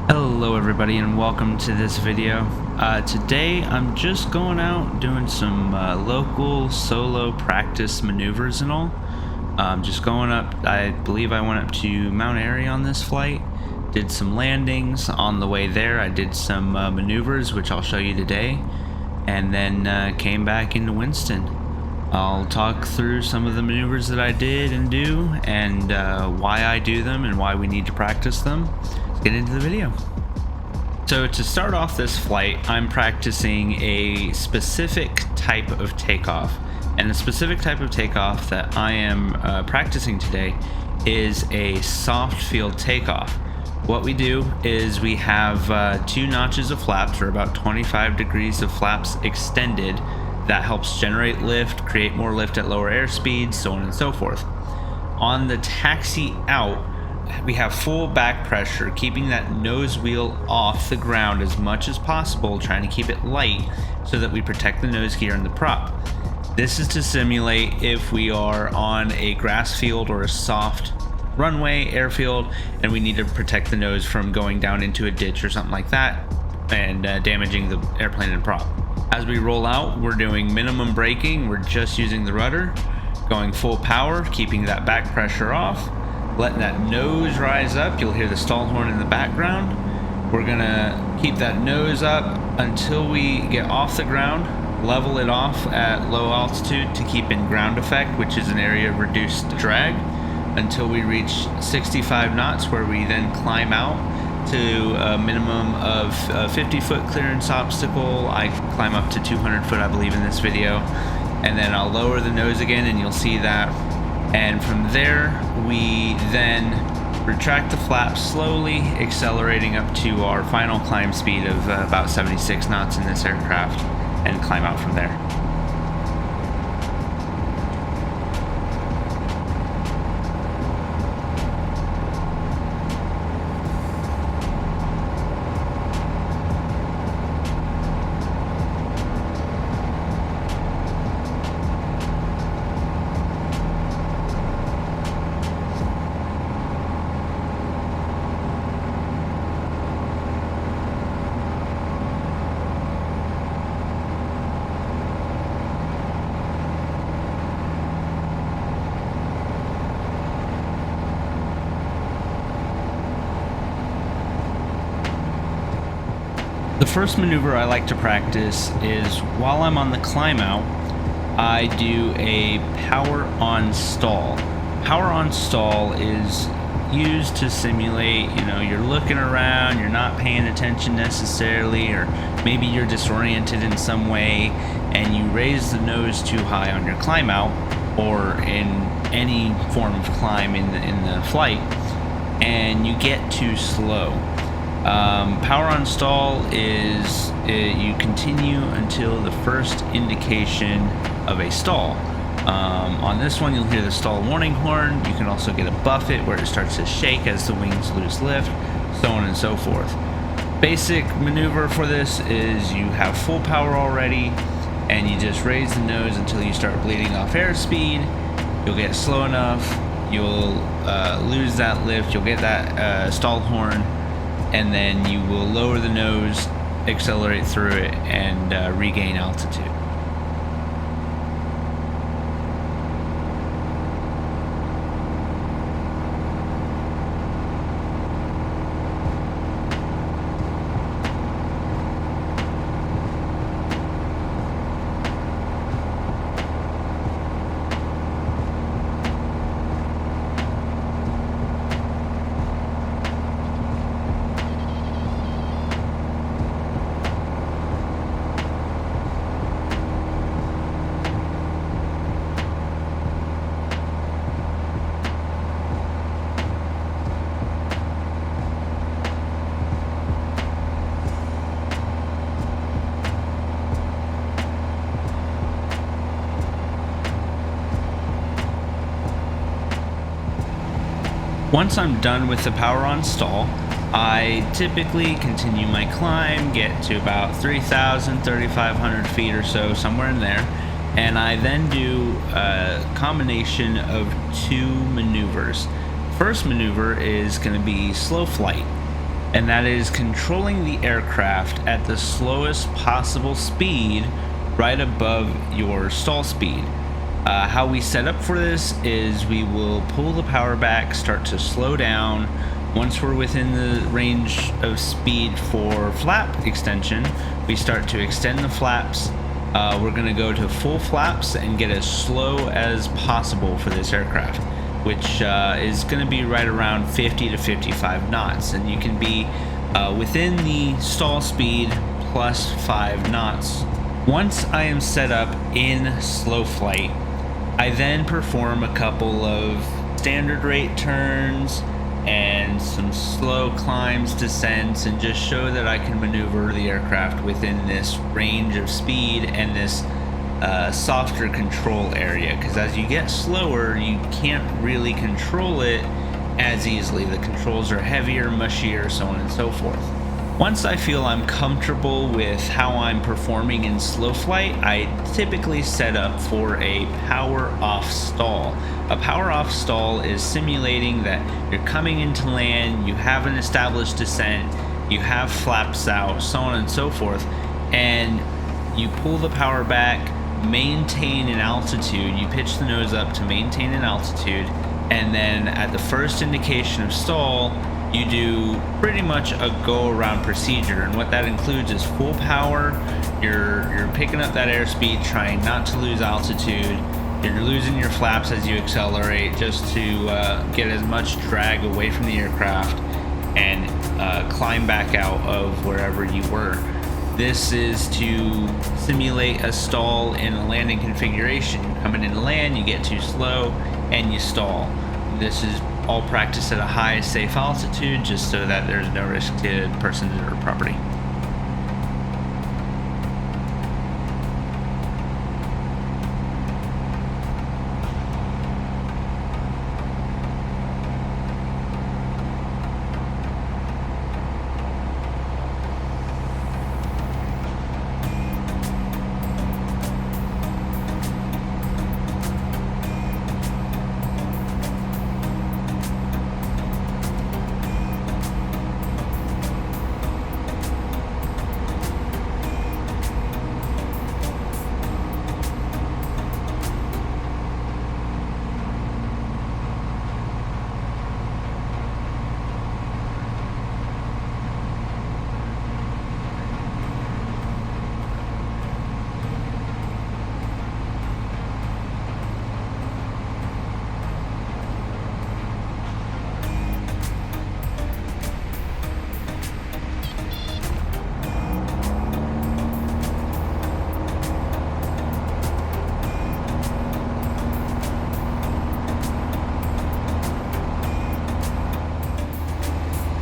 Hello everybody and welcome to this video. Today I'm just going out doing some local solo practice maneuvers and all. Just going up, I believe I went up to Mount Airy on this flight, did some landings. On the way there I did some maneuvers which I'll show you today, and then came back into Winston. I'll talk through some of the maneuvers that I did and do, and why I do them and why we need to practice them. Let's get into the video. So to start off this flight, I'm practicing a specific type of takeoff. And the specific type of takeoff that I am practicing today is a soft field takeoff. What we do is we have 2 notches of flaps, or about 25 degrees of flaps extended. That helps generate lift, create more lift at lower airspeeds, so on and so forth. On the taxi out, we have full back pressure, keeping that nose wheel off the ground as much as possible, trying to keep it light so that we protect the nose gear and the prop. This is to simulate if we are on a grass field or a soft runway, airfield, and we need to protect the nose from going down into a ditch or something like that and damaging the airplane and prop. As we roll out, we're doing minimum braking. We're just using the rudder, going full power, keeping that back pressure off, letting that nose rise up. You'll hear the stall horn in the background. We're gonna keep that nose up until we get off the ground, level it off at low altitude to keep in ground effect, which is an area of reduced drag, until we reach 65 knots, where we then climb out to a minimum of 50-foot clearance obstacle. I climb up to 200 foot, I believe, in this video, and then I'll lower the nose again, and you'll see that. And from there, we then retract the flaps slowly, accelerating up to our final climb speed of about 76 knots in this aircraft, and climb out from there. The first maneuver I like to practice is while I'm on the climb out, I do a power on stall. Power on stall is used to simulate, you're looking around, you're not paying attention necessarily, or maybe you're disoriented in some way and you raise the nose too high on your climb out, or in any form of climb in the flight, and you get too slow. Power on stall is you continue until the first indication of a stall. On this one, you'll hear the stall warning horn. You can also get a buffet where it starts to shake as the wings lose lift, so on and so forth. Basic maneuver for this is you have full power already, and you just raise the nose until you start bleeding off airspeed. You'll get slow enough, you'll lose that lift, you'll get that stall horn, and then you will lower the nose, accelerate through it, and regain altitude. Once I'm done with the power on stall, I typically continue my climb, get to about 3,000, 3,500 feet or so, somewhere in there, and I then do a combination of two maneuvers. First maneuver is going to be slow flight. and that is controlling the aircraft at the slowest possible speed right above your stall speed. How we set up for this is we will pull the power back, start to slow down. Once we're within the range of speed for flap extension, we start to extend the flaps. We're going to go to full flaps and get as slow as possible for this aircraft, which is going to be right around 50 to 55 knots. And you can be within the stall speed plus 5 knots. Once I am set up in slow flight, I then perform a couple of standard rate turns and some slow climbs, descents, and just show that I can maneuver the aircraft within this range of speed and this softer control area, because as you get slower you can't really control it as easily. The controls are heavier, mushier, so on and so forth. Once I feel I'm comfortable with how I'm performing in slow flight, I typically set up for a power off stall. A power off stall is simulating that you're coming into land, you have an established descent, you have flaps out, so on and so forth, and you pull the power back, maintain an altitude, you pitch the nose up to maintain an altitude, and then at the first indication of stall, you do pretty much a go-around procedure, and what that includes is full power. You're picking up that airspeed, trying not to lose altitude. You're losing your flaps as you accelerate, just to get as much drag away from the aircraft and climb back out of wherever you were. This is to simulate a stall in a landing configuration. Coming in to land, you get too slow and you stall. This is all practice at a high, safe altitude, just so that there's no risk to persons or property.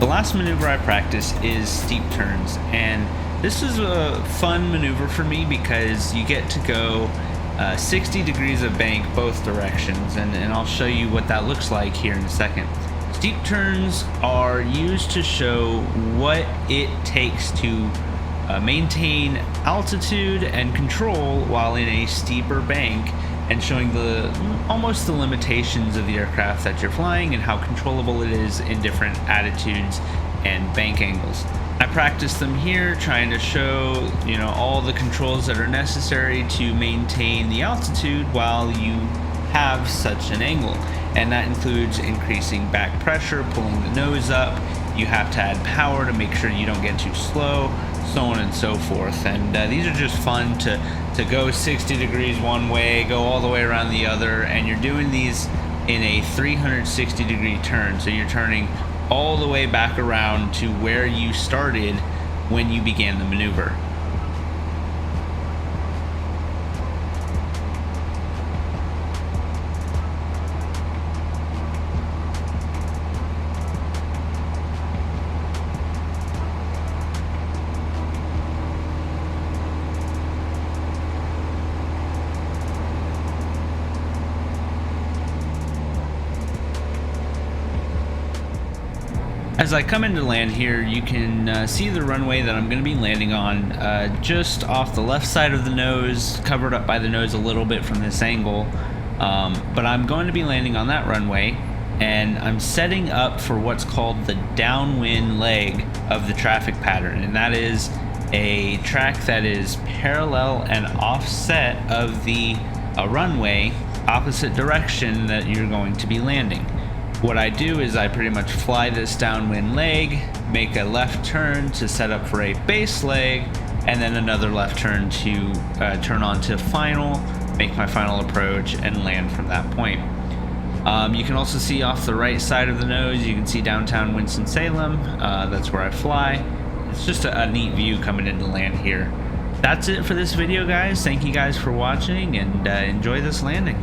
The last maneuver I practice is steep turns, and this is a fun maneuver for me because you get to go 60 degrees of bank both directions, and I'll show you what that looks like here in a second. Steep turns are used to show what it takes to maintain altitude and control while in a steeper bank, and showing almost the limitations of the aircraft that you're flying and how controllable it is in different attitudes and bank angles. I practice them here, trying to show all the controls that are necessary to maintain the altitude while you have such an angle, and that includes increasing back pressure, pulling the nose up. You have to add power to make sure you don't get too slow, so on and so forth. And these are just fun to go 60 degrees one way, go all the way around the other, and you're doing these in a 360 degree turn, so you're turning all the way back around to where you started when you began the maneuver. As I come into land here, you can see the runway that I'm going to be landing on just off the left side of the nose, covered up by the nose a little bit from this angle, but I'm going to be landing on that runway, and I'm setting up for what's called the downwind leg of the traffic pattern, and that is a track that is parallel and offset of the runway, opposite direction that you're going to be landing. What I do is I pretty much fly this downwind leg, make a left turn to set up for a base leg, and then another left turn to turn onto final, make my final approach, and land from that point. You can also see off the right side of the nose, you can see downtown Winston-Salem. That's where I fly. It's just a neat view coming into land here. That's it for this video, guys. Thank you guys for watching, and enjoy this landing.